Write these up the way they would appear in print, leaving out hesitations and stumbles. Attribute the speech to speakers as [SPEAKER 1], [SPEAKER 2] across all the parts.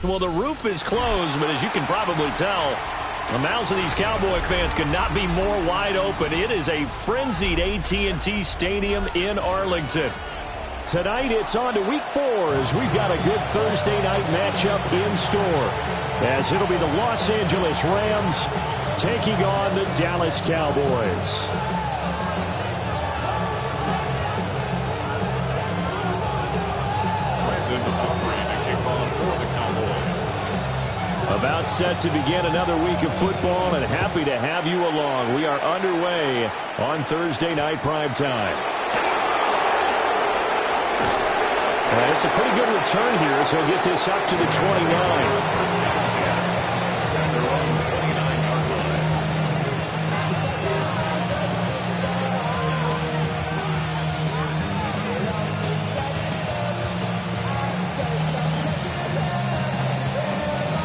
[SPEAKER 1] Well, the roof is closed, but as you can probably tell, the mouths of these Cowboy fans could not be more wide open. It is a frenzied AT&T Stadium in Arlington. Tonight, it's on to Week 4 as we've got a good Thursday night matchup in store. As it'll be the Los Angeles Rams taking on the Dallas Cowboys. About set to begin another week of football, and happy to have you along. We are underway on Thursday night primetime. And it's a pretty good return here as he'll get this up to the 29.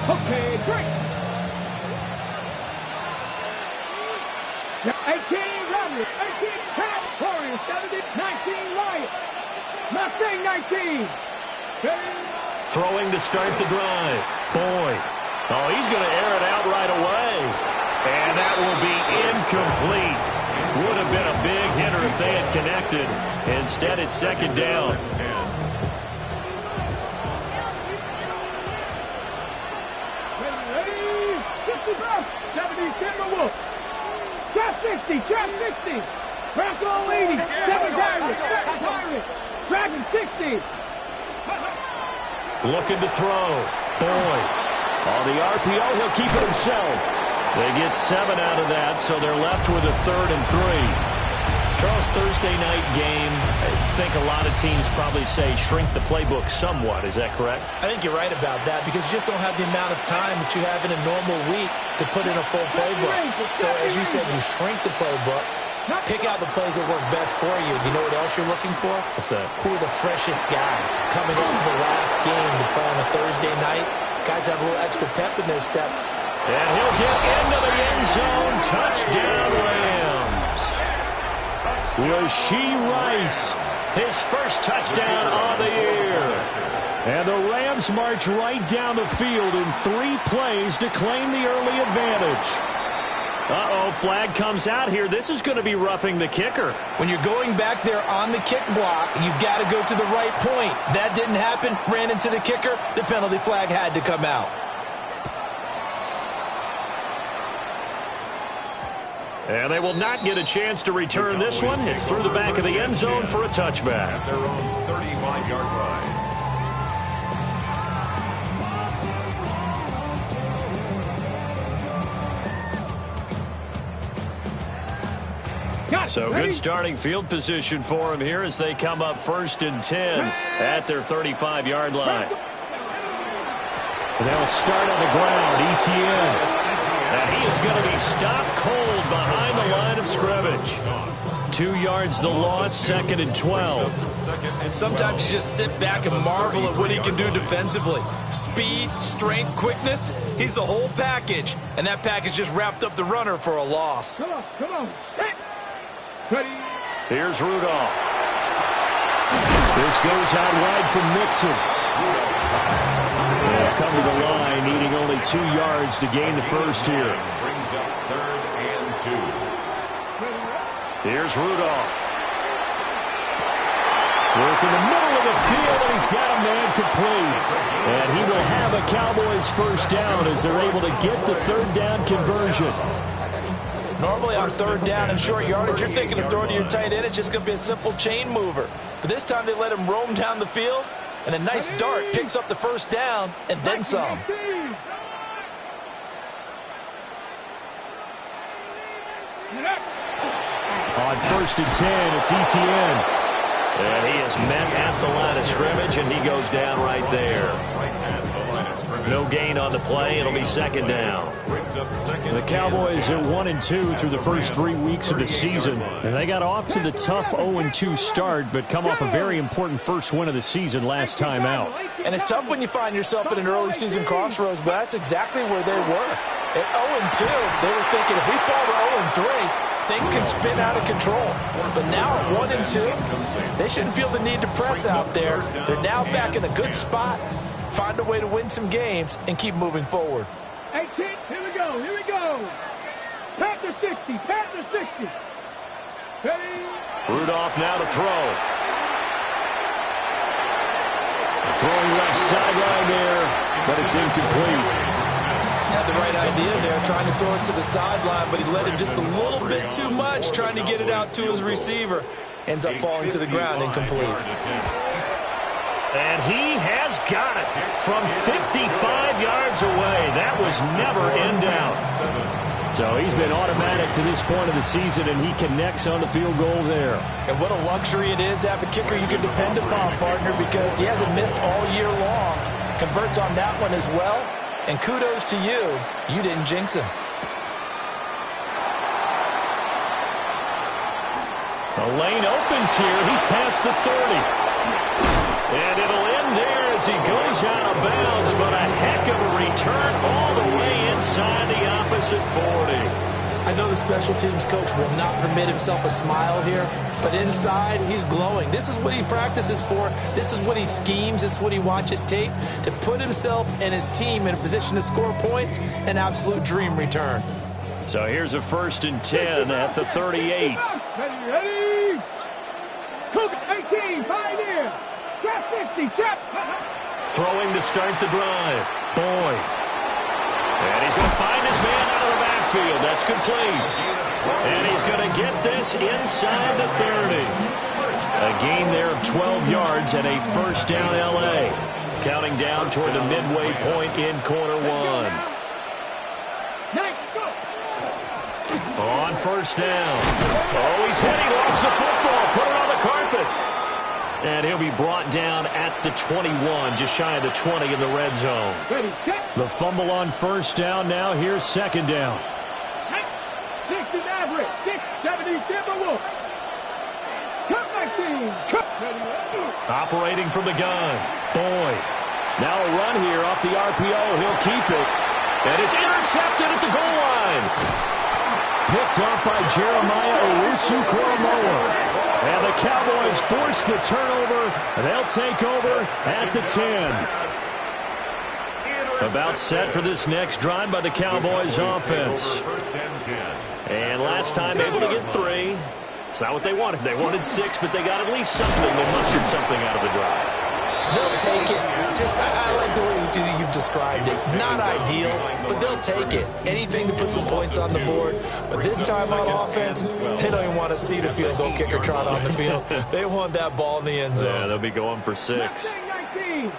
[SPEAKER 2] Okay, great. 18 Rebels, 18 California, 17, 19 Lions. Mustang 19.
[SPEAKER 1] Throwing to start the drive. Boyd. Oh, he's going to air it out right away. And that will be incomplete. Would have been a big hitter if they had connected. Instead, it's second down.
[SPEAKER 2] 70 Timberwolves. Trap 60, trap 60. Bronco 80, 7 Pirates, 7 Pirates. Dragon 60.
[SPEAKER 1] Looking to throw. Boyd. On the RPO, he'll keep it himself. They get 7 out of that, so they're left with a 3rd and 3. Charles, Thursday night game, I think a lot of teams probably say shrink the playbook somewhat. Is that correct?
[SPEAKER 3] I think you're right about that because you just don't have the amount of time that you have in a normal week to put in a full playbook. So as you said, you shrink the playbook, pick out the plays that work best for you. You know what else you're looking for?
[SPEAKER 1] What's that?
[SPEAKER 3] Who are the freshest guys coming off the last game to play on a Thursday night? Guys have a little extra pep in their step.
[SPEAKER 1] And he'll get into the end zone. Touchdown, Rams. Rashee Rice, his first touchdown of the year. And the Rams march right down the field in 3 plays to claim the early advantage. Uh-oh, flag comes out here. This is going to be roughing the kicker.
[SPEAKER 3] When you're going back there on the kick block, you've got to go to the right point. That didn't happen. Ran into the kicker. The penalty flag had to come out.
[SPEAKER 1] And they will not get a chance to return this one. It's through the back of the end zone for a touchback.
[SPEAKER 4] At their own 35-yard line.
[SPEAKER 1] So good starting field position for him here as they come up 1st and 10 at their 35-yard line. And they'll start on the ground. ETN. And he is going to be stopped cold behind the line of scrimmage. 2 yards the loss, 2nd and 12.
[SPEAKER 3] And sometimes you just sit back and marvel at what he can do defensively. Speed, strength, quickness, he's the whole package. And that package just wrapped up the runner for a loss.
[SPEAKER 2] Come on. Ready.
[SPEAKER 1] Here's Rudolph. This goes out wide from Mixon. They'll come to the line, needing only 2 yards to gain the first here.
[SPEAKER 4] Brings up 3rd and 2.
[SPEAKER 1] Here's Rudolph. Work in the middle of the field, and he's got a man complete. And he will have a Cowboys first down as they're able to get the 3rd down conversion.
[SPEAKER 3] Normally on 3rd down and short yardage, you're thinking of throwing to your tight end. It's just going to be a simple chain mover. But this time they let him roam down the field. And a nice dart picks up the first down and then some.
[SPEAKER 1] On 1st and 10, it's ETN. And he is met at the line of scrimmage, and he goes down right there. No gain on the play. It'll be second down.
[SPEAKER 5] The Cowboys are 1-2 through the first 3 weeks of the season, and they got off to the tough 0-2 start, but come off a very important first win of the season last time out.
[SPEAKER 3] And it's tough when you find yourself at an early season crossroads, but that's exactly where they were. At 0-2, they were thinking if we fall to 0-3, things can spin out of control. But now at 1-2, they shouldn't feel the need to press out there. They're now back in a good spot. Find a way to win some games and keep moving forward.
[SPEAKER 2] 18, here we go, here we go. Panther 60, Panther 60. Ready?
[SPEAKER 1] Rudolph now to throw. Throwing left sideline there, but it's incomplete.
[SPEAKER 3] Had the right idea there, trying to throw it to the sideline, but he let it just a little bit too much, trying to get it out to his receiver. Ends up falling to the ground, incomplete.
[SPEAKER 1] And he has got it from 55 yards away. That was never in doubt.
[SPEAKER 5] So he's been automatic to this point of the season, and he connects on the field goal there.
[SPEAKER 3] And what a luxury it is to have a kicker you can depend upon, partner, because he hasn't missed all year long. Converts on that one as well. And kudos to you. You didn't jinx him.
[SPEAKER 1] The lane opens here. He's past the 30. And it'll end there as he goes out of bounds, but a heck of a return all the way inside the opposite 40.
[SPEAKER 3] I know the special teams coach will not permit himself a smile here, but inside, he's glowing. This is what he practices for. This is what he schemes. This is what he watches tape to put himself and his team in a position to score points. An absolute dream return.
[SPEAKER 1] So here's a 1st and 10 at the 38.
[SPEAKER 2] Ready? Cougar 18, pioneer. Trap 50, trap.
[SPEAKER 1] Throwing to start the drive. Boyd. And he's going to find his man out of the backfield. That's complete. And he's going to get this inside the 30. A gain there of 12 yards and a first down L.A. Counting down toward the midway point in quarter one. On first down. Oh, he's heading, lost the football. Put it on the carpet. And he'll be brought down at the 21, just shy of the 20 in the red zone.
[SPEAKER 5] The fumble on first down. Now here's second down.
[SPEAKER 2] 60 Maverick, 670 Timberwolf. Cut 19. Cut.
[SPEAKER 1] Operating from the gun. Boyd. Now a run here off the RPO. He'll keep it. And it's intercepted at the goal line. Picked up by Jeremiah Owusu-Koramoah. And the Cowboys force the turnover. They'll take over at the 10. About set for this next drive by the Cowboys offense. And last time able to get 3. It's not what they wanted. They wanted 6, but they got at least something. They mustered something out of the drive.
[SPEAKER 3] They'll take it. I like the way you've described it. Not ideal, but they'll take it. Anything to put some points on the board. But this time on offense, they don't even want to see the field goal kicker trot on the field. They want that ball in the end zone.
[SPEAKER 1] Yeah, they'll be going for 6.
[SPEAKER 2] 19.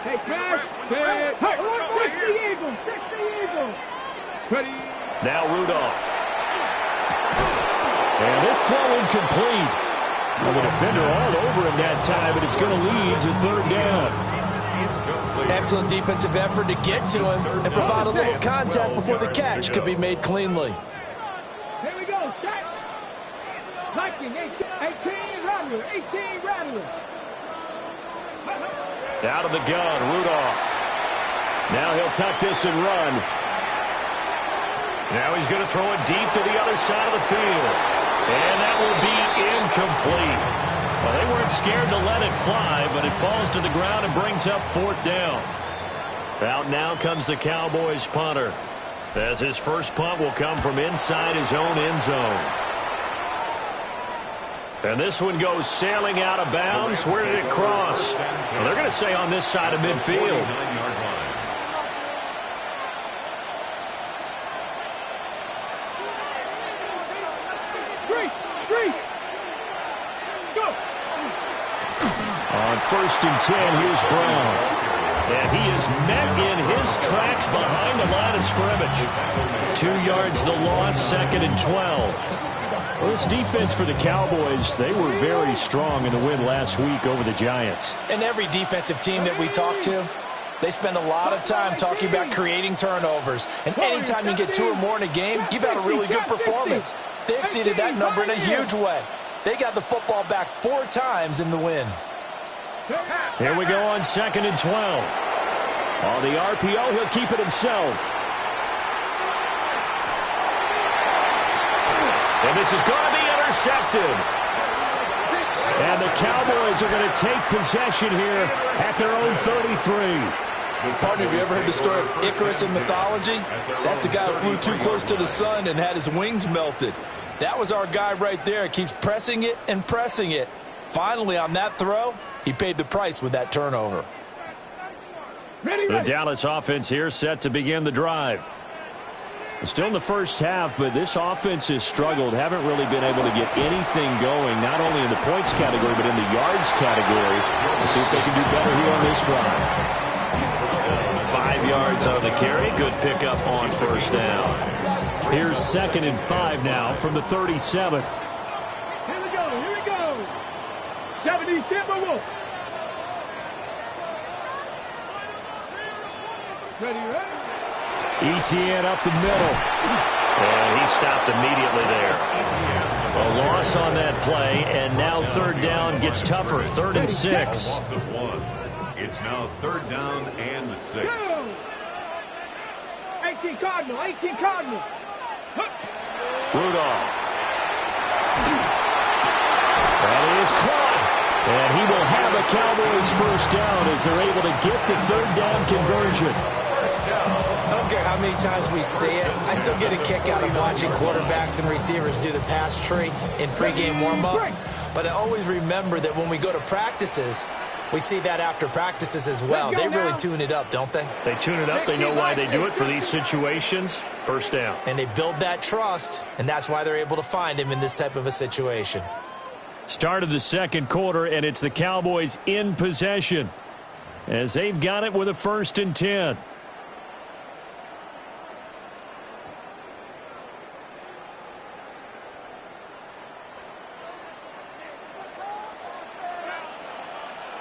[SPEAKER 2] Hey, crash. 60 Eagles. 60 Eagles. Ready.
[SPEAKER 1] Now Rudolph. And this throw incomplete. Well, the defender all over him that time, but it's going to lead to third down.
[SPEAKER 3] Excellent defensive effort to get to him and provide a little contact before the catch could be made cleanly.
[SPEAKER 2] Here we go. Set. Viking, 18 Rattler. 18 Rattler.
[SPEAKER 1] Out of the gun, Rudolph. Now he'll tuck this and run. Now he's going to throw it deep to the other side of the field. And that will be incomplete. Well, they weren't scared to let it fly, but it falls to the ground and brings up 4th down. Out now comes the Cowboys punter, as his first punt will come from inside his own end zone. And this one goes sailing out of bounds. Where did it cross? Well, they're going to say on this side of midfield. On 1st and 10, here's Brown. And he is met in his tracks behind the line of scrimmage. 2 yards the loss, 2nd and 12.
[SPEAKER 5] Well, this defense for the Cowboys, they were very strong in the win last week over the Giants.
[SPEAKER 3] And every defensive team that we talk to, they spend a lot of time talking about creating turnovers. And anytime you get 2 or more in a game, you've had a really good performance. They exceeded that number in a huge way. They got the football back 4 times in the win.
[SPEAKER 5] Here we go on 2nd and 12. On the RPO, he'll keep it himself. And this is going to be intercepted. And the Cowboys are going to take possession here at their own 33.
[SPEAKER 3] Partner, have you ever heard the story of Icarus in mythology? That's the guy who flew too close to the sun and had his wings melted. That was our guy right there. Keeps pressing it and pressing it. Finally, on that throw, he paid the price with that turnover.
[SPEAKER 5] The Dallas offense here set to begin the drive. Still in the first half, but this offense has struggled. Haven't really been able to get anything going, not only in the points category, but in the yards category. We'll see if they can do better here on this drive.
[SPEAKER 1] 5 yards on the carry. Good pickup on first down.
[SPEAKER 5] Here's 2nd and 5 now from the 37.
[SPEAKER 2] Here we go, here we go. 70 Timberwolves. Ready?
[SPEAKER 5] ETN up the middle.
[SPEAKER 1] And he stopped immediately there.
[SPEAKER 5] A loss on that play, and now 3rd down gets tougher. 3rd and 6.
[SPEAKER 4] Loss of 1. It's now 3rd down and 6.
[SPEAKER 2] 18 Cardinal, 18 Cardinal.
[SPEAKER 5] Rudolph. That is caught. And he will have a Cowboys first down as they're able to get the 3rd down conversion.
[SPEAKER 3] I don't care how many times we see it. I still get a kick out of watching quarterbacks and receivers do the pass tree in pregame warm-up. But I always remember that when we go to practices, we see that after practices as well. They really tune it up, don't they?
[SPEAKER 5] They tune it up. They know why they do it for these situations. First down.
[SPEAKER 3] And they build that trust, and that's why they're able to find him in this type of a situation.
[SPEAKER 5] Start of the 2nd quarter, and it's the Cowboys in possession as they've got it with a 1st and 10.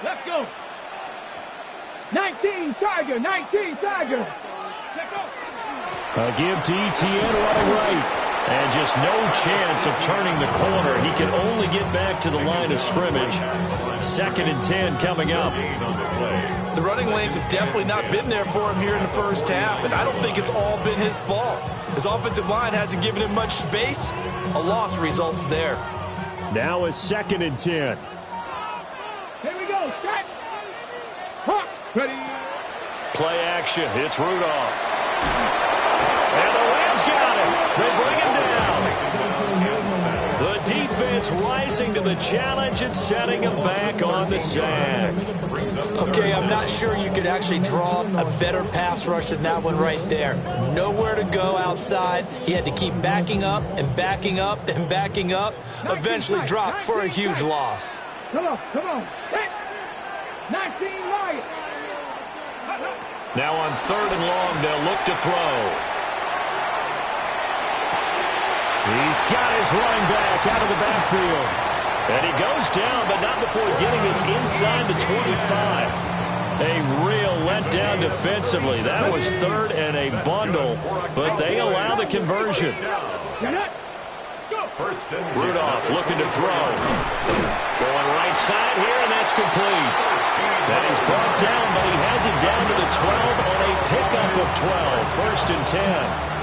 [SPEAKER 2] Let's go. 19 Tiger, 19 Tiger. Let's go.
[SPEAKER 5] A give to ETN running right. And just no chance of turning the corner. He can only get back to the line of scrimmage. 2nd and 10 coming up.
[SPEAKER 3] The running lanes have definitely not been there for him here in the first half, and I don't think it's all been his fault. His offensive line hasn't given him much space. A loss results there.
[SPEAKER 5] Now a 2nd and 10.
[SPEAKER 2] Here we go. Set. Hawk. Ready.
[SPEAKER 1] Play action. It's Rudolph. And the Rams got him. They bring him down. The defense rising to the challenge and setting him back on the sack.
[SPEAKER 3] Okay, I'm not sure you could actually draw a better pass rush than that one right there. Nowhere to go outside. He had to keep backing up and backing up and backing up. Eventually dropped for a huge loss.
[SPEAKER 2] Come on, come on. Set. 19 Lions.
[SPEAKER 1] Now on 3rd and long, they'll look to throw.
[SPEAKER 5] He's got his running back out of the backfield.
[SPEAKER 1] And he goes down, but not before getting us inside the 25. A real letdown defensively. That was 3rd and a bundle, but they allow the conversion. Rudolph looking to throw. Going right side here, and that's complete. That is brought down, but he has it down to the 12 on a pickup of 12. 1st and 10.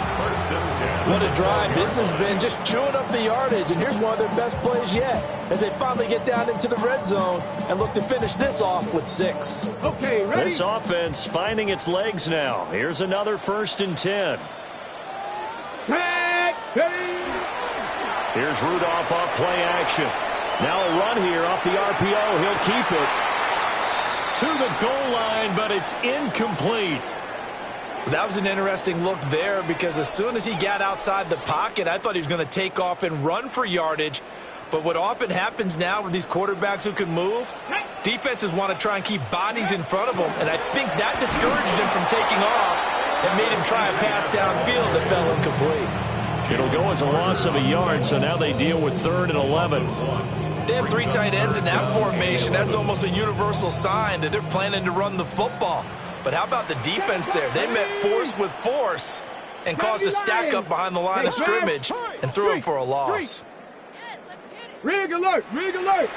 [SPEAKER 3] What a drive. This has been just chewing up the yardage, and here's one of their best plays yet as they finally get down into the red zone and look to finish this off with 6.
[SPEAKER 2] Okay, ready?
[SPEAKER 1] This offense finding its legs now. Here's another 1st and 10.
[SPEAKER 2] Set. Ready.
[SPEAKER 1] Here's Rudolph off play action. Now a run here off the RPO. He'll keep it to the goal line, but it's incomplete.
[SPEAKER 3] That was an interesting look there because as soon as he got outside the pocket, I thought he was going to take off and run for yardage. But what often happens now with these quarterbacks who can move, defenses want to try and keep bodies in front of them, and I think that discouraged him from taking off and made him try a pass downfield that fell incomplete.
[SPEAKER 1] It'll go as a loss of a yard, so now they deal with 3rd and 11.
[SPEAKER 3] They have 3 tight ends in that formation. That's almost a universal sign that they're planning to run the football. But how about the defense there? They met force with force and caused a stack up behind the line of scrimmage and threw him for a loss.
[SPEAKER 2] Rig alert, rig alert.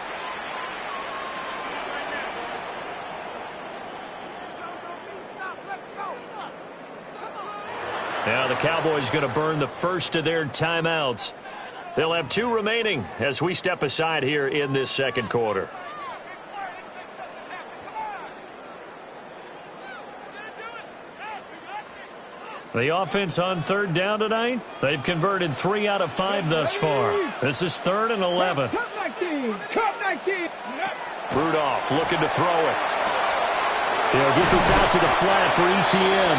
[SPEAKER 1] Now the Cowboys going to burn the first of their timeouts. They'll have 2 remaining as we step aside here in this second quarter. The offense on 3rd down tonight, they've converted 3 out of 5 thus far. This is 3rd and 11.
[SPEAKER 2] Cut 19, cut 19.
[SPEAKER 1] Rudolph looking to throw it. He'll get this out to the flat for ETN.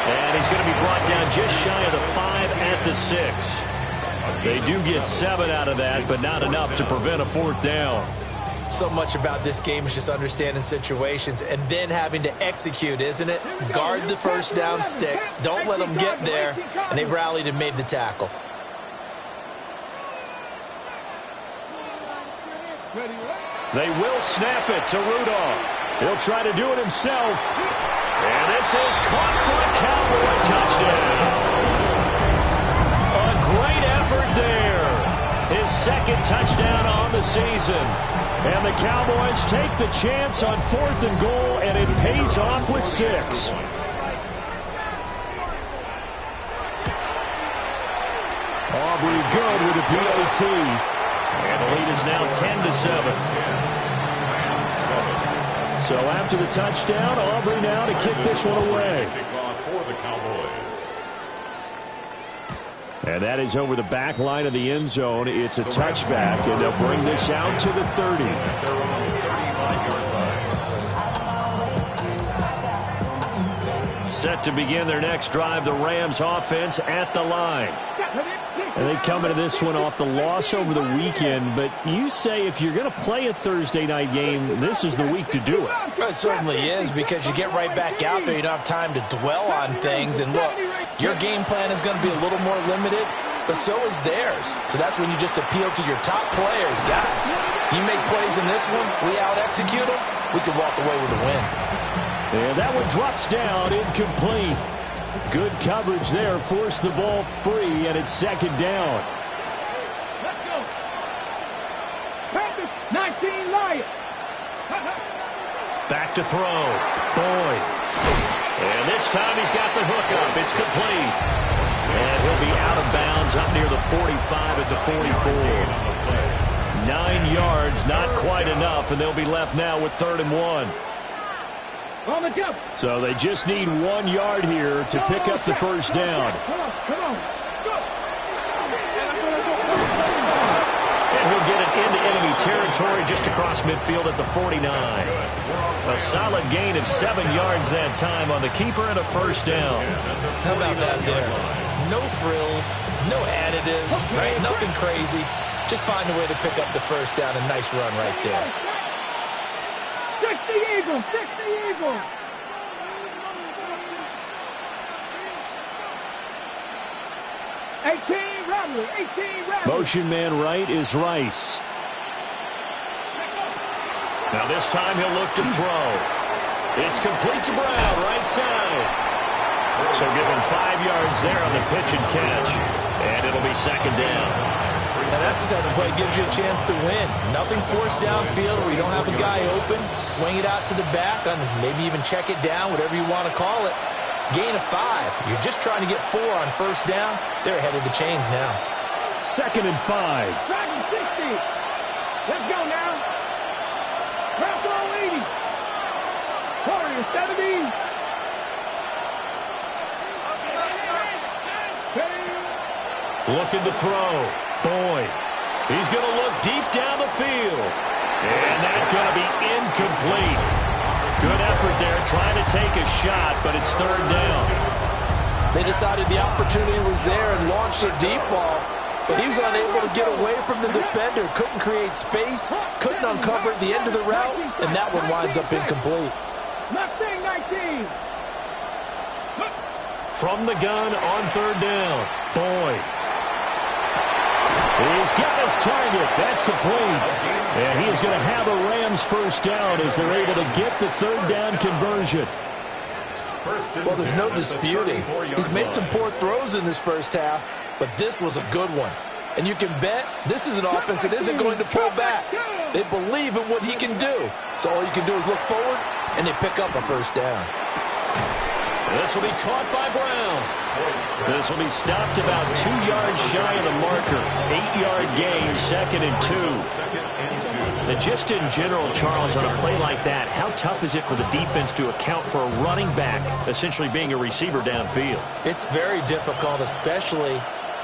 [SPEAKER 1] And he's going to be brought down just shy of the 5 at the 6. They do get 7 out of that, but not enough to prevent a 4th down.
[SPEAKER 3] So much about this game is just understanding situations and then having to execute, isn't it? Guard the first down sticks. Don't let them get there. And they rallied and made the tackle.
[SPEAKER 1] They will snap it to Rudolph. He'll try to do it himself. And this is caught for a Cowboy touchdown. A great effort there. His 2nd touchdown on the season. And the Cowboys take the chance on 4th and goal, and it pays off with 6. Aubrey good with a PAT. And the lead is now 10-7. So after the touchdown, Aubrey now to kick this one away. And that is over the back line of the end zone. It's a touchback, and they'll bring this out to the 30. Set to begin their next drive, the Rams offense at the line. And they come into this one off the loss over the weekend, but you say if you're going to play a Thursday night game, this is the week to do it.
[SPEAKER 3] It certainly is, because you get right back out there. You don't have time to dwell on things. And look, your game plan is going to be a little more limited, but so is theirs. So that's when you just appeal to your top players. Guys, you make plays in this one, we out-execute them, we can walk away with a win.
[SPEAKER 1] And that one drops down, incomplete. Good coverage there, forced the ball free, and it's 2nd down.
[SPEAKER 2] Let's go. 19 Lions.
[SPEAKER 1] Back to throw. Boyd. And this time he's got the hook up. It's complete. And he'll be out of bounds up near the 45 at the 44. 9 yards, not quite enough, and they'll be left now with 3rd and 1.
[SPEAKER 2] On the jump.
[SPEAKER 1] So they just need 1 yard here to pick up the first down.
[SPEAKER 2] Come on, come on. Go.
[SPEAKER 1] And he'll get it into enemy territory just across midfield at the 49. A solid gain of 7 yards that time on the keeper and a first down.
[SPEAKER 3] How about that there? No frills, no additives, right? Nothing crazy. Just find a way to pick up the first down. A nice run right there.
[SPEAKER 2] 60 Eagles, 60 Eagles.
[SPEAKER 1] Motion man right is Rice. Now this time he'll look to throw. It's complete to Brown, right side. So give him 5 yards there on the pitch and catch. And it'll be 2nd down.
[SPEAKER 3] Now that's the type of play that gives you a chance to win. Nothing forced downfield where you don't have a guy open. Swing it out to the back, and maybe even check it down, whatever you want to call it. Gain of 5. You're just trying to get 4 on first down. They're ahead of the chains now.
[SPEAKER 1] 2nd and 5.
[SPEAKER 2] Dragon 60. Let's go now. Bronco 80. Warrior 70.
[SPEAKER 1] Looking to throw. Boyd. He's going to look deep down the field. And that's going to be incomplete. Good effort there trying to take a shot, but it's 3rd down.
[SPEAKER 6] They decided the opportunity was there and launched a deep ball, but he was unable to get away from the defender. Couldn't create space, couldn't uncover at the end of the route, and that one winds up incomplete.
[SPEAKER 2] Mustang 19.
[SPEAKER 1] From the gun on 3rd down. Boyd.
[SPEAKER 5] He's got his target. That's complete. And he is going to have a Rams first down as they're able to get the third down conversion.
[SPEAKER 6] Well, there's no disputing. He's made some poor throws in this first half, but this was a good one. And you can bet this is an offense that isn't going to pull back. They believe in what he can do. So all you can do is look forward, and they pick up a first down.
[SPEAKER 5] This will be caught by Brown. This will be stopped about 2 yards shy of the marker. 8-yard gain, 2nd and 2. And just in general, Charles, on a play like that, how tough is it for the defense to account for a running back essentially being a receiver downfield?
[SPEAKER 6] It's very difficult, especially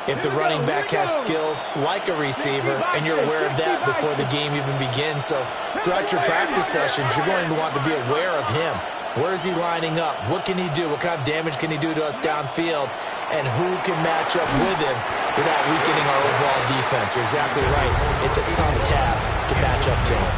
[SPEAKER 6] if the running back has skills like a receiver, and you're aware of that before the game even begins. So throughout your practice sessions, you're going to want to be aware of him. Where is he lining up? What can he do? What kind of damage can he do to us downfield? And who can match up with him without weakening our overall defense? You're exactly right. It's a tough task to match up to him.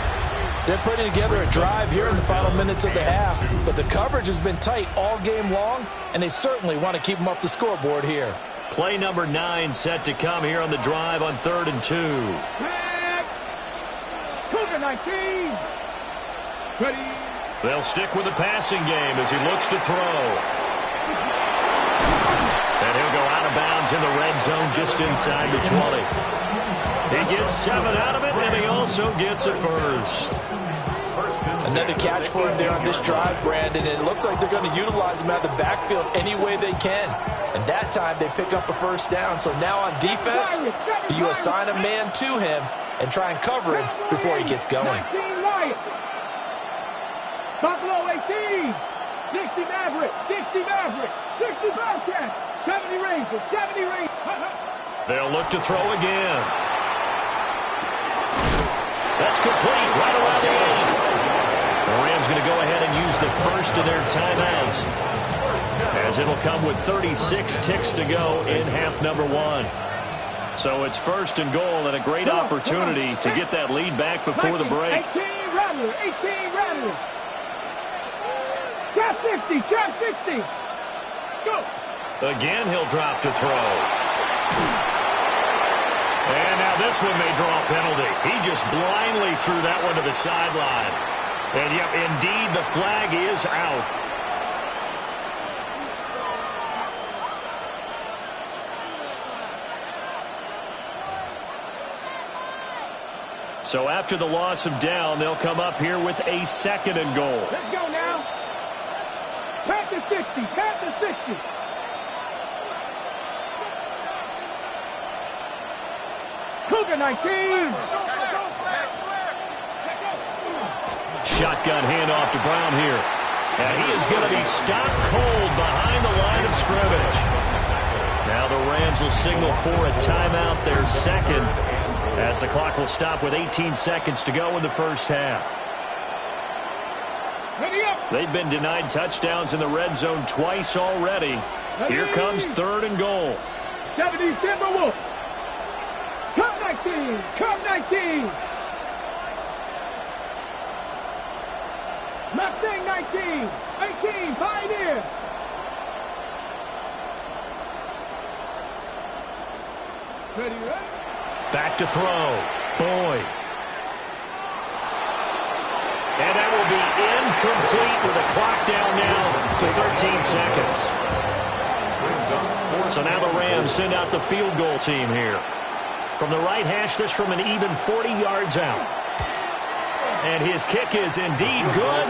[SPEAKER 3] They're putting together a drive here in the final minutes of the half, but the coverage has been tight all game long, and they certainly want to keep them up the scoreboard here.
[SPEAKER 5] Play number 9 set to come here on the drive on 3rd and 2.
[SPEAKER 2] Cougar 19. Ready.
[SPEAKER 5] They'll stick with the passing game as he looks to throw. And he'll go out of bounds in the red zone just inside the 20. He gets 7 out of it, and he also gets a first.
[SPEAKER 3] Another catch for him there on this drive, Brandon, and it looks like they're going to utilize him out of the backfield any way they can. And that time they pick up a first down. So now on defense, do you assign a man to him and try and cover him before he gets going?
[SPEAKER 2] Buffalo 18, 60 Maverick, 60 Maverick, 60 Bobcat, 70 Rangers, 70 Rangers.
[SPEAKER 5] They'll look to throw again. That's complete right around the end. The Rams going to go ahead and use the first of their timeouts, as it'll come with 36 ticks to go in half number 1. So it's 1st and goal, and a great opportunity to get that lead back before the break.
[SPEAKER 2] 18 Rattler, 18 Rattler. Chop 60, chop 60. Go.
[SPEAKER 5] Again, he'll drop to throw. And now this one may draw a penalty. He just blindly threw that one to the sideline. And yep, indeed, the flag is out. So after the loss of down, they'll come up here with a 2nd and goal.
[SPEAKER 2] Let's go now. Pat the 60, pat the 60. Cougar 19.
[SPEAKER 5] Shotgun handoff to Brown here. And he is going to be stopped cold behind the line of scrimmage. Now the Rams will signal for a timeout, their 2nd, as the clock will stop with 18 seconds to go in the first half. They've been denied touchdowns in the red zone twice already. Here comes 3rd and goal.
[SPEAKER 2] 70 Timberwolves. Come 19, come 19. Mustang 19, 18, Pioneer. Ready, ready.
[SPEAKER 5] Back to throw. Boyd. And that will be incomplete with the clock down now to 13 seconds. So now the Rams send out the field goal team here. From the right hash, this from an even 40 yards out. And his kick is indeed good,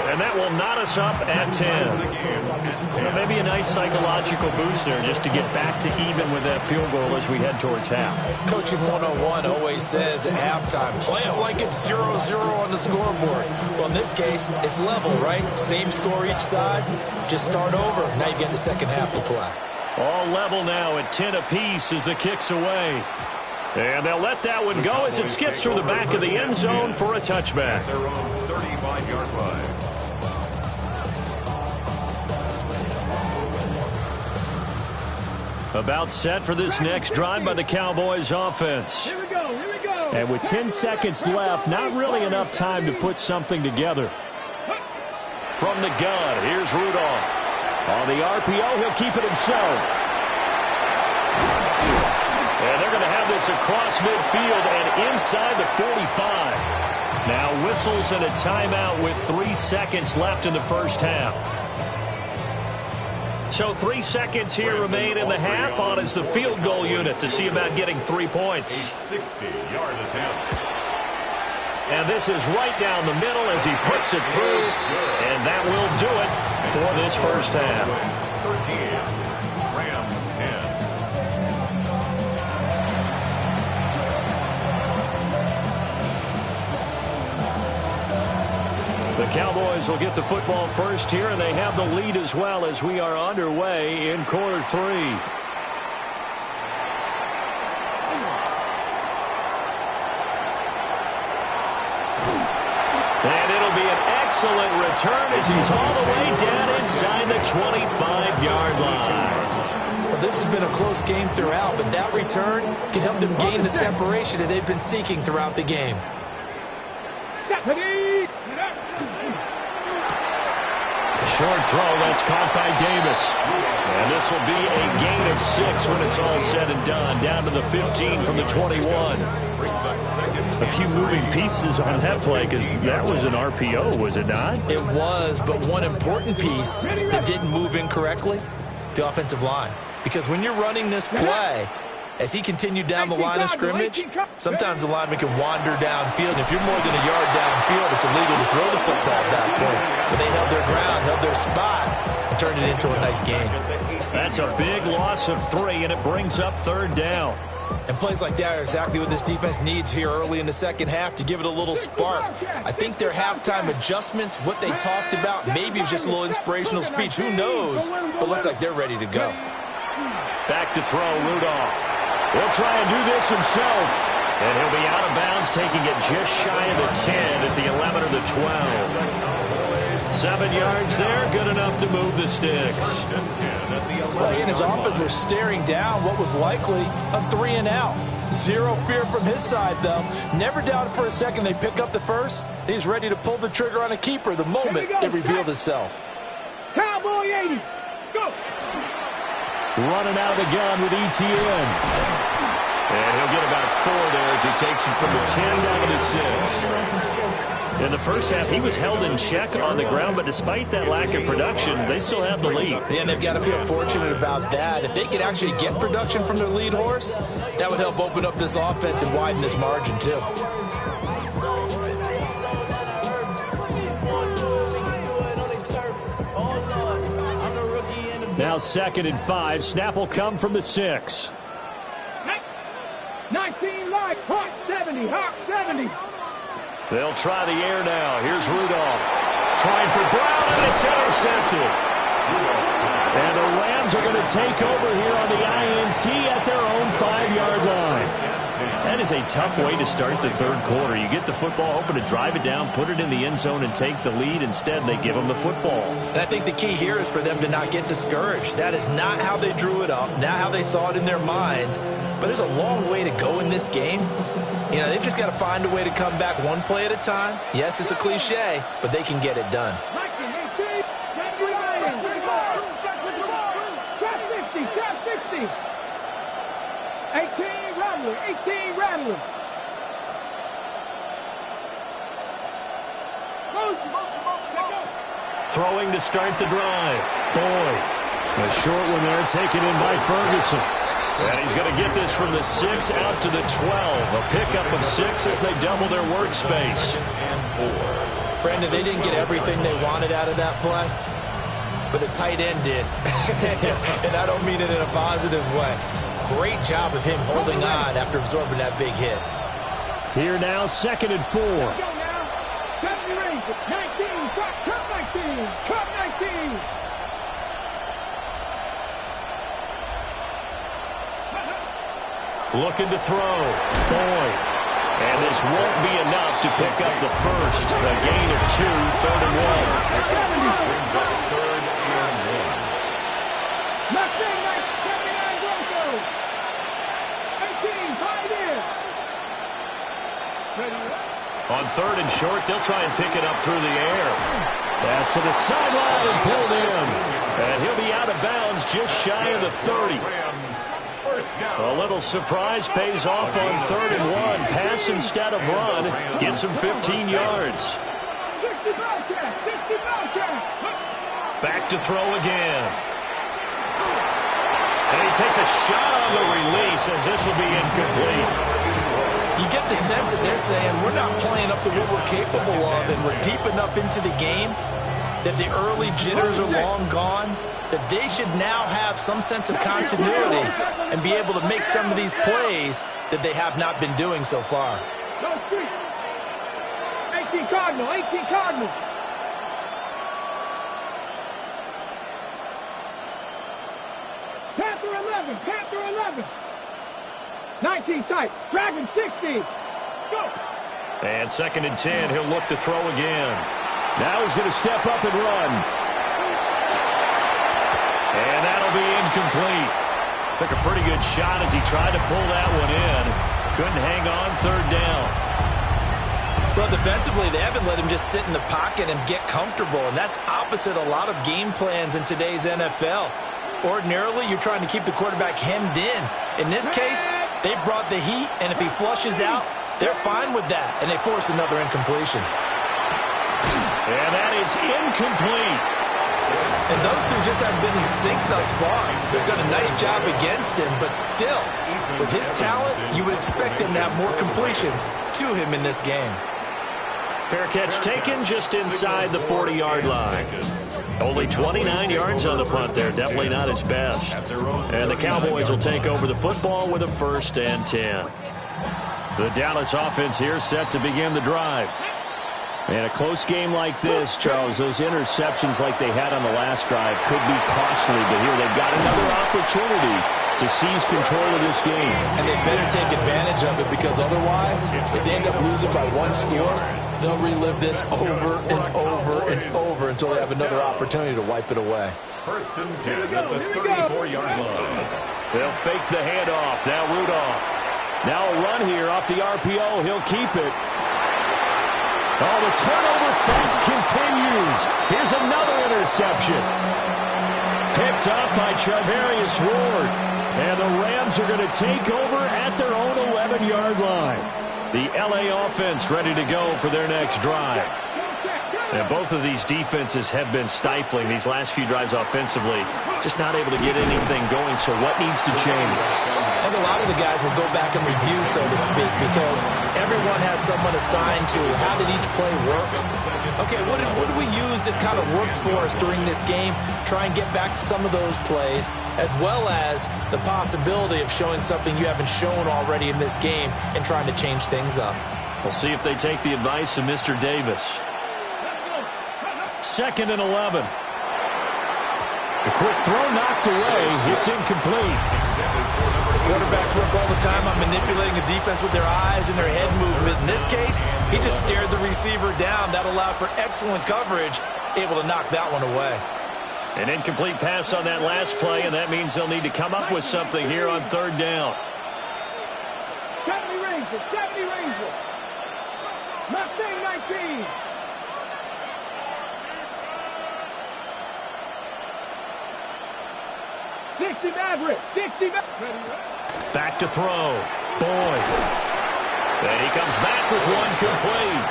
[SPEAKER 5] and that will knot us up at 10. Maybe a nice psychological boost there just to get back to even with that field goal as we head towards half.
[SPEAKER 6] Coaching 101 always says at halftime, play it like it's 0-0 on the scoreboard. Well, in this case, it's level, right? Same score each side. Just start over. Now you get the second half to play.
[SPEAKER 5] All level now at 10 apiece as the kick's away. And they'll let that one go as it skips through the back of the end zone for a touchback.
[SPEAKER 4] Their own 35-yard line.
[SPEAKER 5] About set for this next drive by the Cowboys offense.
[SPEAKER 2] Here we go, here we go.
[SPEAKER 5] And with 10 seconds left, not really enough time to put something together. From the gun, here's Rudolph. On the RPO, he'll keep it himself. And they're going to have
[SPEAKER 1] this across midfield and inside the 45. Now whistles and a timeout with 3 seconds left in the first half. So 3 seconds here remain in the half on as the field goal unit to see about getting 3 points.
[SPEAKER 4] 60-yard attempt.
[SPEAKER 1] And this is right down the middle as he puts it through. And that will do it for this first half.
[SPEAKER 4] 13, Rams 10.
[SPEAKER 1] The Cowboys will get the football first here, and they have the lead as well as we are underway in quarter 3. And it'll be an excellent return as he's all the way down inside the 25-yard line.
[SPEAKER 3] Well, this has been a close game throughout, but that return can help them gain the separation that they've been seeking throughout the game.
[SPEAKER 1] Short throw, that's caught by Davis. And this will be a gain of 6 when it's all said and done. Down to the 15 from the 21. A few moving pieces on that play because that was an RPO, was it not?
[SPEAKER 3] It was, but one important piece that didn't move incorrectly, the offensive line. Because when you're running this play, as he continued down the line of scrimmage, sometimes the lineman can wander downfield. And if you're more than a yard downfield, it's illegal to throw the football at that point. But they held their ground, held their spot, and turned it into a nice game.
[SPEAKER 1] That's a big loss of 3, and it brings up 3rd down.
[SPEAKER 3] And plays like that are exactly what this defense needs here early in the second half to give it a little spark. I think their halftime adjustment, what they talked about, maybe it was just a little inspirational speech. Who knows? But looks like they're ready to go.
[SPEAKER 1] Back to throw, Rudolph. He'll try and do this himself. And he'll be out of bounds, taking it just shy of the 10 at the 11 or the 12. 7 yards there, good enough to move the sticks.
[SPEAKER 6] Well, he and his offense were staring down what was likely a 3 and out. Zero fear from his side, though. Never doubted for a second they pick up the first. He's ready to pull the trigger on a keeper the moment it revealed itself.
[SPEAKER 2] Cowboy 80. Go.
[SPEAKER 1] Running out of the gun with ETN. And he'll get about 4 there as he takes it from the 10 down to the 6. In the first half, he was held in check on the ground, but despite that lack of production, they still have the lead.
[SPEAKER 3] Yeah, and they've got to feel fortunate about that. If they could actually get production from their lead horse, that would help open up this offense and widen this margin, too.
[SPEAKER 1] Now 2nd and 5. Snap will come from the 6.
[SPEAKER 2] 19 light. Hawk 70. Hawk 70.
[SPEAKER 1] They'll try the air now. Here's Rudolph. Trying for Brown, and it's intercepted. And the Rams are going to take over here on the INT at their own 5-yard line. That is a tough way to start the 3rd quarter. You get the football, hoping to drive it down, put it in the end zone, and take the lead. Instead, they give them the football.
[SPEAKER 3] And I think the key here is for them to not get discouraged. That is not how they drew it up, not how they saw it in their mind. But there's a long way to go in this game. You know, they've just got to find a way to come back one play at a time. Yes, it's a cliche, but they can get it done.
[SPEAKER 2] 18 Rattler.
[SPEAKER 1] Throwing to start the drive. Boyd. A short one there taken in by Ferguson. And he's going to get this from the 6 out to the 12. A pickup of 6 as they double their workspace.
[SPEAKER 3] Brandon, they didn't get everything they wanted out of that play, but the tight end did. And I don't mean it in a positive way. Great job of him holding on after absorbing that big hit.
[SPEAKER 1] Here now, 2nd and 4.
[SPEAKER 2] 19, cut 19, cut 19.
[SPEAKER 1] Looking to throw. Boyd. And this won't be enough to pick up the first. A gain of 2, 3rd and 1. On 3rd and short, they'll try and pick it up through the air. Pass to the sideline and pulled in. And he'll be out of bounds just shy of the 30.
[SPEAKER 4] down.
[SPEAKER 1] A little surprise pays off on 3rd and 1. Pass instead of run gets him 15 yards. Back to throw again. And he takes a shot on the release as this will be incomplete.
[SPEAKER 3] You get the sense that they're saying we're not playing up to what we're capable of, and we're deep enough into the game that the early jitters are long gone, that they should now have some sense of continuity and be able to make some of these plays that they have not been doing so far.
[SPEAKER 2] 18 Cardinal, 18 Cardinal. Panther 11, Panther 11. 19 tight, Dragon 60. Go.
[SPEAKER 1] And 2nd and 10, he'll look to throw again. Now he's going to step up and run. And that'll be incomplete. Took a pretty good shot as he tried to pull that one in. Couldn't hang on 3rd down.
[SPEAKER 3] Well, defensively, they haven't let him just sit in the pocket and get comfortable, and that's opposite a lot of game plans in today's NFL. Ordinarily, you're trying to keep the quarterback hemmed in. In this case, they brought the heat, and if he flushes out, they're fine with that, and they force another incompletion.
[SPEAKER 1] And that is incomplete.
[SPEAKER 3] And those two just haven't been in sync thus far. They've done a nice job against him, but still, with his talent, you would expect him to have more completions to him in this game.
[SPEAKER 1] Fair catch taken just inside the 40-yard line. Only 29 yards on the punt there. Definitely not his best. And the Cowboys will take over the football with a 1st and 10. The Dallas offense here set to begin the drive. And a close game like this, Charles, those interceptions like they had on the last drive could be costly. But here they've got another opportunity to seize control of this game.
[SPEAKER 3] And they better take advantage of it, because otherwise, if they end up losing by 1 score, they'll relive this over and over and over until they have another opportunity to wipe it away.
[SPEAKER 4] 1st and 10 at the 34-yard line.
[SPEAKER 1] They'll fake the handoff. Now Rudolph. Now a run here off the RPO. He'll keep it. Oh, the turnover fest continues. Here's another interception. Picked up by Charvarius Ward. And the Rams are going to take over at their own 11-yard line. The LA offense ready to go for their next drive. And both of these defenses have been stifling these last few drives offensively. Just not able to get anything going, so what needs to change?
[SPEAKER 3] And a lot of the guys will go back and review, so to speak, because everyone has someone assigned to how did each play work. Okay, what did we use that kind of worked for us during this game? Try and get back to some of those plays, as well as the possibility of showing something you haven't shown already in this game and trying to change things up.
[SPEAKER 1] We'll see if they take the advice of Mr. Davis. 2nd and 11. The quick throw knocked away. It's incomplete.
[SPEAKER 3] Quarterbacks work all the time on manipulating a defense with their eyes and their head movement. In this case, he just stared the receiver down. That allowed for excellent coverage, able to knock that one away.
[SPEAKER 1] An incomplete pass on that last play, and that means they'll need to come up with something here on 3rd down.
[SPEAKER 2] 70 Rangers, 70 Rangers. Mustang 19. Maverick, 60 Maverick.
[SPEAKER 1] Back to throw. Boyd. And he comes back with one complete.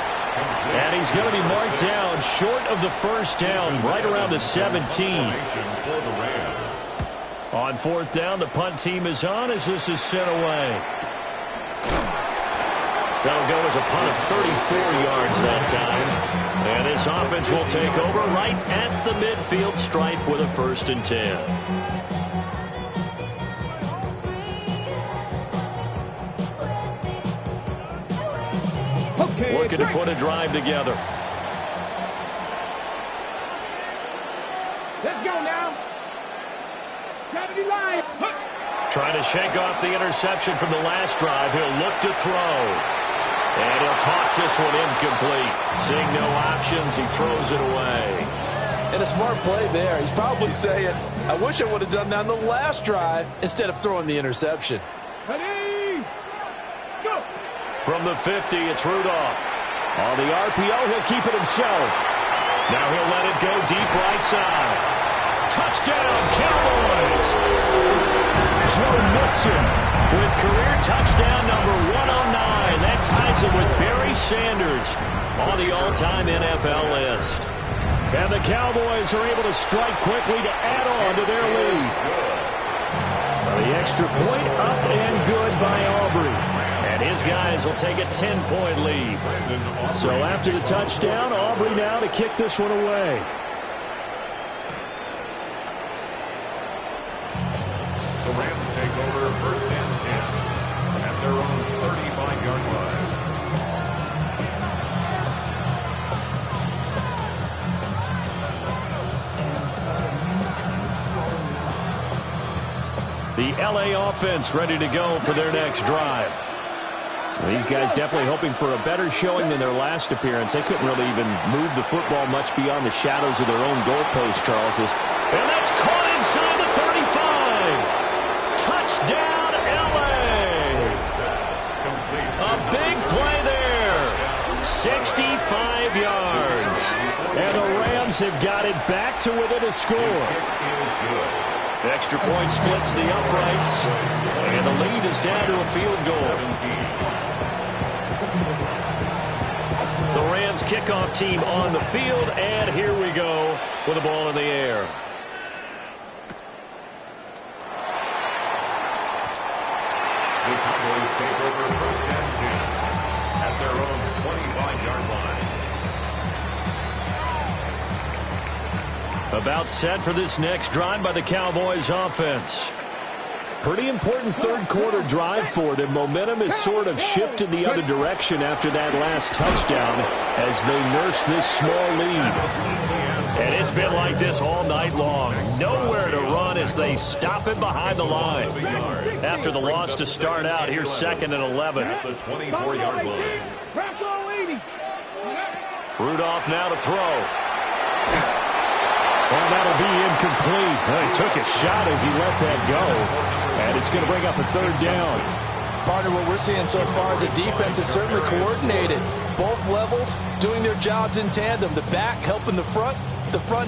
[SPEAKER 1] And he's going to be marked down short of the 1st down, right around the 17. On 4th down, the punt team is on as this is sent away. That'll go as a punt of 34 yards that time. And this offense will take over right at the midfield stripe with a 1st and 10. Looking to put a drive together.
[SPEAKER 2] Let's go now. 70 line.
[SPEAKER 1] Trying to shake off the interception from the last drive. He'll look to throw. And he'll toss this one incomplete. Seeing no options, he throws it away.
[SPEAKER 6] And a smart play there. He's probably saying, I wish I would have done that on the last drive instead of throwing the interception.
[SPEAKER 2] Ready? Go.
[SPEAKER 1] From the 50, it's Rudolph. On the RPO, he'll keep it himself. Now he'll let it go deep right side. Touchdown, Cowboys! Joe Mixon with career touchdown number 109. That ties him with Barry Sanders on the all-time NFL list. And the Cowboys are able to strike quickly to add on to their lead. The extra point up and good by Aubrey. And his guys will take a 10-point lead. So after the touchdown, Aubrey now to kick this one away.
[SPEAKER 4] The Rams take over first and 10 at their own 35-yard line.
[SPEAKER 1] The L.A. offense ready to go for their next drive. These guys definitely hoping for a better showing than their last appearance. They couldn't really even move the football much beyond the shadows of their own goalpost, Charles. And that's caught inside the 35. Touchdown, L.A. A big play there. 65 yards. And the Rams have got it back to within a score. Extra point splits the uprights, and the lead is down to a field goal. The Rams kickoff team on the field, and here we go with the ball in the air.
[SPEAKER 4] The Cowboys take over first and 10 at their own 25-yard line.
[SPEAKER 1] About set for this next drive by the Cowboys offense. Pretty important third-quarter drive for them. Momentum has sort of shifted the other direction after that last touchdown as they nurse this small lead. And it's been like this all night long. Nowhere to run as they stop it behind the line. After the loss to start out, here's 2nd and 11.
[SPEAKER 4] At the 24-yard line.
[SPEAKER 1] Rudolph now to throw. Well, that'll be incomplete. Well, he took a shot as he let that go. And it's going to bring up a 3rd down.
[SPEAKER 6] Partner, what we're seeing so far is the defense is certainly coordinated. Both levels doing their jobs in tandem. The back helping the front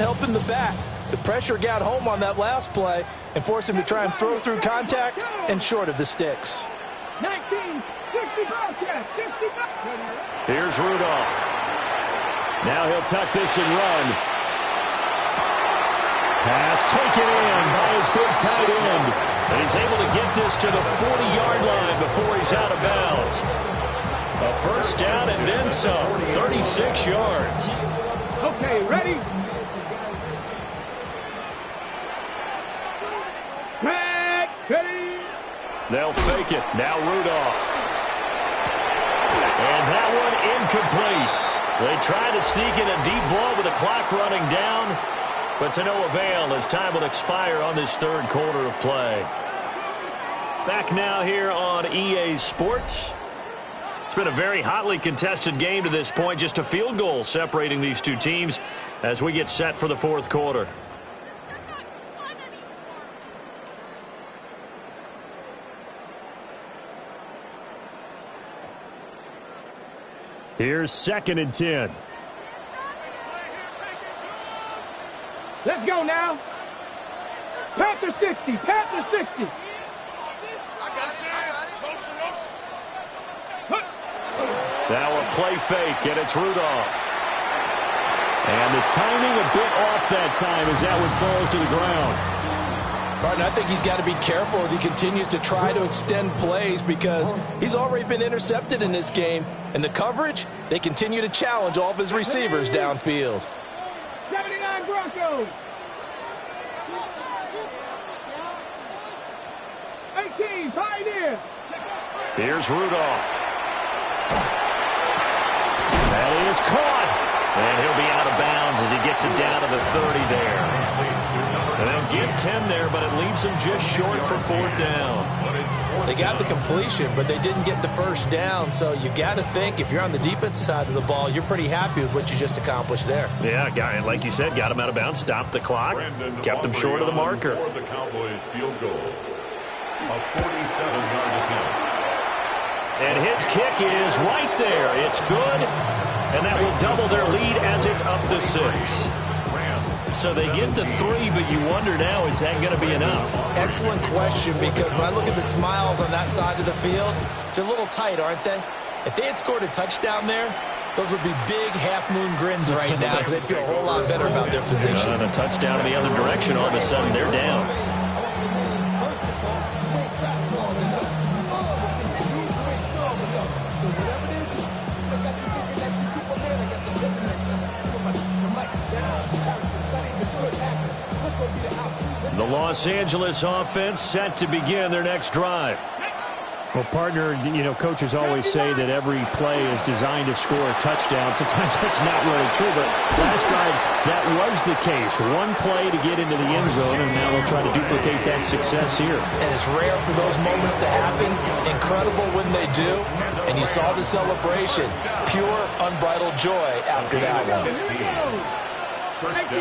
[SPEAKER 6] helping the back. The pressure got home on that last play and forced him to try and throw through contact and short of the sticks.
[SPEAKER 2] 19, 65, 65.
[SPEAKER 1] Here's Rudolph. Now he'll tuck this and run. Pass taken in by his big tight end. And he's able to get this to the 40-yard line before he's out of bounds. A first down and then some. 36 yards.
[SPEAKER 2] Okay, ready? Ready.
[SPEAKER 1] They'll fake it. Now Rudolph. And that one incomplete. They try to sneak in a deep ball with the clock running down. But to no avail as time will expire on this 3rd quarter of play. Back now here on EA Sports. It's been a very hotly contested game to this point. Just a field goal separating these two teams as we get set for the 4th quarter. Here's 2nd and 10.
[SPEAKER 2] Let's go now. Panther 60. Panther 60.
[SPEAKER 1] Now a play fake, and it's Rudolph. And the timing a bit off that time as that one falls to the ground.
[SPEAKER 6] Martin, I think he's got to be careful as he continues to try to extend plays because he's already been intercepted in this game. And the coverage, they continue to challenge all of his receivers downfield.
[SPEAKER 2] 79 Broncos. 18 Pioneers.
[SPEAKER 1] Here's Rudolph. That is caught. And he'll be out of bounds as he gets it down to the 30 there. And they'll give 10 there, but it leaves him just short for 4th down.
[SPEAKER 6] They got the completion, but they didn't get the first down. So you got to think if you're on the defensive side of the ball, you're pretty happy with what you just accomplished there.
[SPEAKER 1] Yeah, like you said, got him out of bounds, stopped the clock, kept him short of the marker.
[SPEAKER 4] For the Cowboys field goal. A 47-yard attempt.
[SPEAKER 1] And his kick is right there. It's good. And that will double their lead as it's up to 6.
[SPEAKER 4] Rams
[SPEAKER 1] So they get the 3, but you wonder now, is that going to be enough?
[SPEAKER 3] Excellent question, because when I look at the smiles on that side of the field, they're a little tight, aren't they? If they had scored a touchdown there, those would be big half-moon grins right now because they feel a whole lot better about their position.
[SPEAKER 1] And a touchdown in the other direction, all of a sudden they're down. The Los Angeles offense set to begin their next drive.
[SPEAKER 5] Well, partner, you know, coaches always say that every play is designed to score a touchdown. Sometimes that's not really true, but last time that was the case. One play to get into the end zone, and now they'll try to duplicate that success here.
[SPEAKER 3] And it's rare for those moments to happen. Incredible when they do. And you saw the celebration. Pure, unbridled joy after that one.
[SPEAKER 2] 18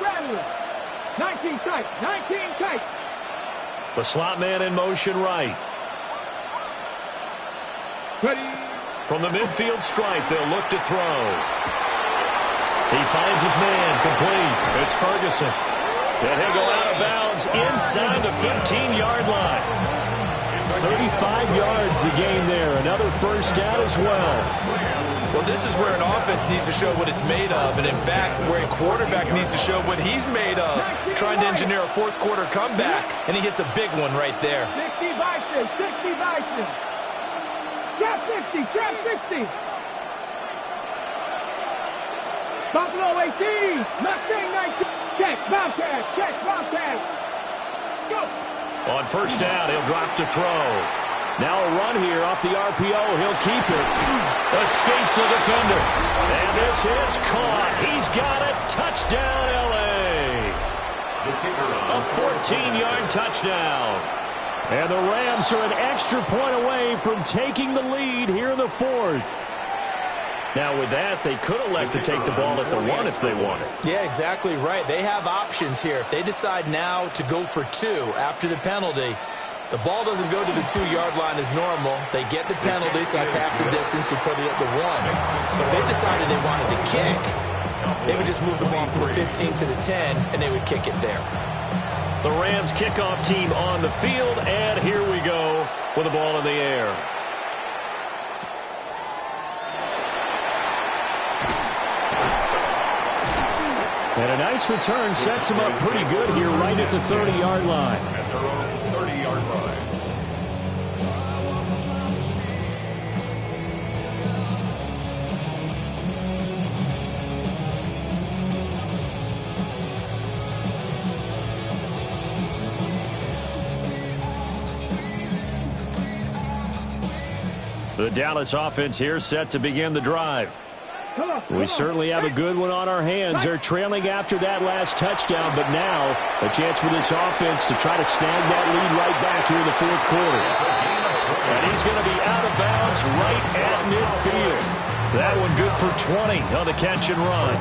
[SPEAKER 2] Rattler. 19 tight. 19 tight.
[SPEAKER 1] The slot man in motion right.
[SPEAKER 2] Ready.
[SPEAKER 1] From the midfield stripe, they'll look to throw. He finds his man, complete. It's Ferguson. And he'll go out of bounds inside the 15-yard line. 35 yards the gain there. Another first down as well.
[SPEAKER 3] Well, this is where an offense needs to show what it's made of. And, in fact, where a quarterback needs to show what he's made of, trying to engineer a fourth-quarter comeback, and he hits a big one right there.
[SPEAKER 2] 60 Bison, 60 Bison. Trap 60, trap 60. Buffalo 18, Mustang 19. Check, Bobcat, check, Bobcat. Go.
[SPEAKER 1] On first down, he'll drop to throw. Now a run here off the RPO. He'll keep it. Escapes the defender. And this is caught. He's got it. Touchdown, L.A. A 14-yard touchdown. And the Rams are an extra point away from taking the lead here in the fourth. Now with that, they could elect to take the ball at the 1 if they wanted.
[SPEAKER 3] Yeah, exactly right. They have options here. If they decide now to go for 2 after the penalty, the ball doesn't go to the 2-yard line as normal. They get the penalty, so that's half the distance. You put it at the 1. But if they decided they wanted to kick, they would just move the ball from the 15 to the 10, and they would kick it there.
[SPEAKER 1] The Rams kickoff team on the field, and here we go with the ball in the air. And a nice return sets him up pretty good here right at the 30-yard line.
[SPEAKER 4] At their own 30-yard line.
[SPEAKER 1] The Dallas offense here set to begin the drive. We certainly have a good one on our hands. They're trailing after that last touchdown, but now a chance for this offense to try to snag that lead right back here in the fourth quarter. And he's going to be out of bounds right at midfield. That one good for 20 on the catch and run.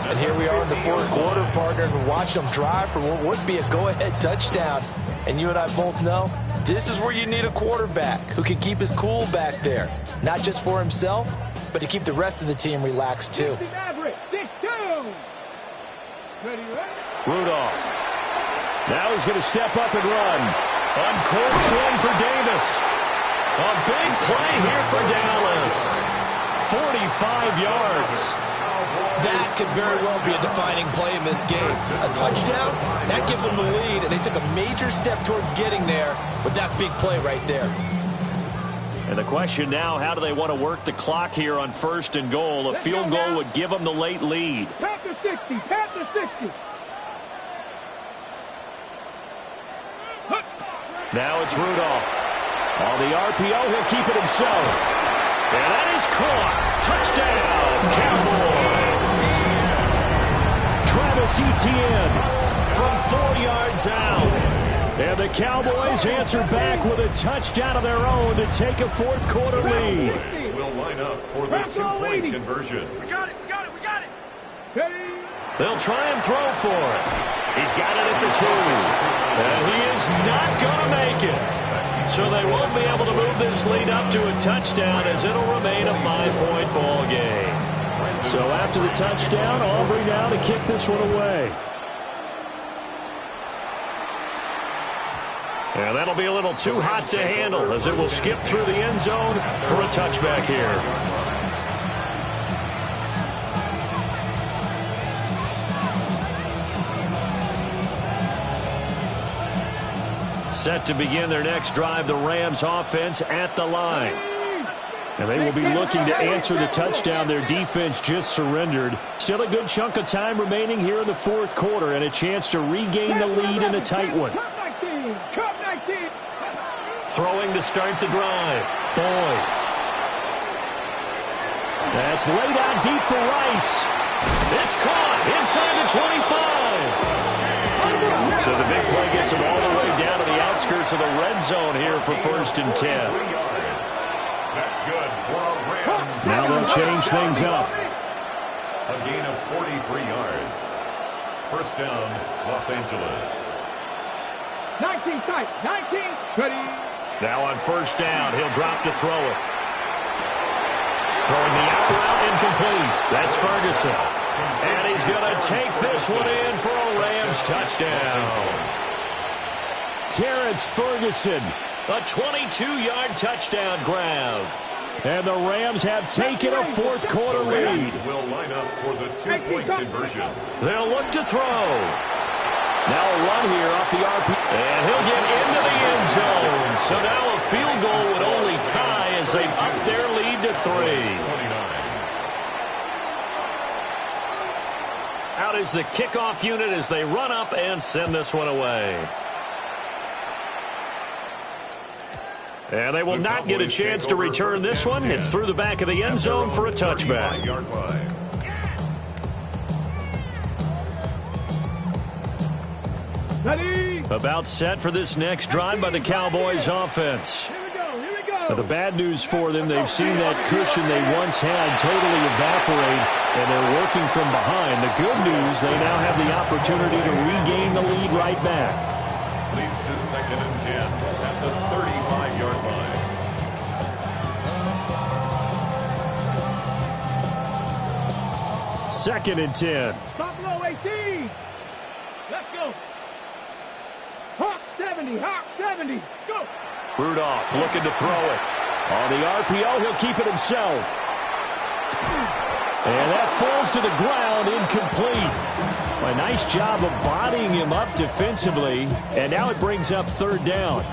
[SPEAKER 3] And here we are in the fourth quarter, partner, and watch them drive for what would be a go-ahead touchdown. And you and I both know this is where you need a quarterback who can keep his cool back there, not just for himself, but to keep the rest of the team relaxed, too.
[SPEAKER 1] Rudolph. Now he's going to step up and run. Uncorks one for Davis. A big play here for Dallas. 45 yards.
[SPEAKER 3] That could very well be a defining play in this game. A touchdown, that gives them the lead, and they took a major step towards getting there with that big play right there.
[SPEAKER 1] And the question now, how do they want to work the clock here on first and goal? A field goal would give them the late lead.
[SPEAKER 2] Panther 60, Panther 60.
[SPEAKER 1] Now it's Rudolph. On the RPO, he'll keep it himself. And that is caught. Touchdown, Cowboys. Travis Etienne from 4 yards out. And the Cowboys answer back with a touchdown of their own to take a fourth quarter lead.
[SPEAKER 4] Will line up for the two-point conversion.
[SPEAKER 2] We got it, we got it, we got it.
[SPEAKER 1] They'll try and throw for it. He's got it at the 2. And he is not going to make it. So they won't be able to move this lead up to a touchdown as it'll remain a 5-point ball game.
[SPEAKER 5] So after the touchdown, Aubrey now to kick this one away. And that'll be a little too hot to handle as it will skip through the end zone for a touchback here. Set to begin their next drive, the Rams offense at the line. And they will be looking to answer the touchdown their defense just surrendered. Still a good chunk of time remaining here in the fourth quarter and a chance to regain the lead in a tight one. Throwing to start the drive. Boyd. That's laid out deep for Rice. It's caught inside the 25. So the big play gets them all the way down to the outskirts of the red zone here for 1st and 10.
[SPEAKER 4] That's good for a Rams.
[SPEAKER 5] Now they'll change things up.
[SPEAKER 4] A gain of 43 yards. First down, Los Angeles.
[SPEAKER 2] 19 tight. 19. Ready.
[SPEAKER 5] Now on first down, he'll drop to throw it. Throwing the out route incomplete. That's Ferguson. And he's going to take this one in for a Rams touchdown. Terrence Ferguson, a 22-yard touchdown grab. And the Rams have taken a fourth quarter lead.
[SPEAKER 4] Will line up for the two-point conversion.
[SPEAKER 5] They'll look to throw. Now a run here off the RP. And he'll get into the end zone. So now a field goal would only tie as they up their lead to 3. Out is the kickoff unit as they run up and send this one away. And they will not get a chance to return this one. It's through the back of the end zone for a touchback. About set for this next drive by the Cowboys offense. Now the bad news for them, they've seen that cushion they once had totally evaporate, and they're working from behind. The good news, they now have the opportunity to regain the lead right back.
[SPEAKER 4] Leads to 2nd and 10 at the 35-yard line.
[SPEAKER 5] 2nd and 10.
[SPEAKER 2] Buffalo 18. Let's go. Hawk 70. Hawk 70. Go.
[SPEAKER 5] Rudolph looking to throw it. On the RPO, he'll keep it himself. And that falls to the ground, incomplete. A nice job of bodying him up defensively. And now it brings up 3rd down.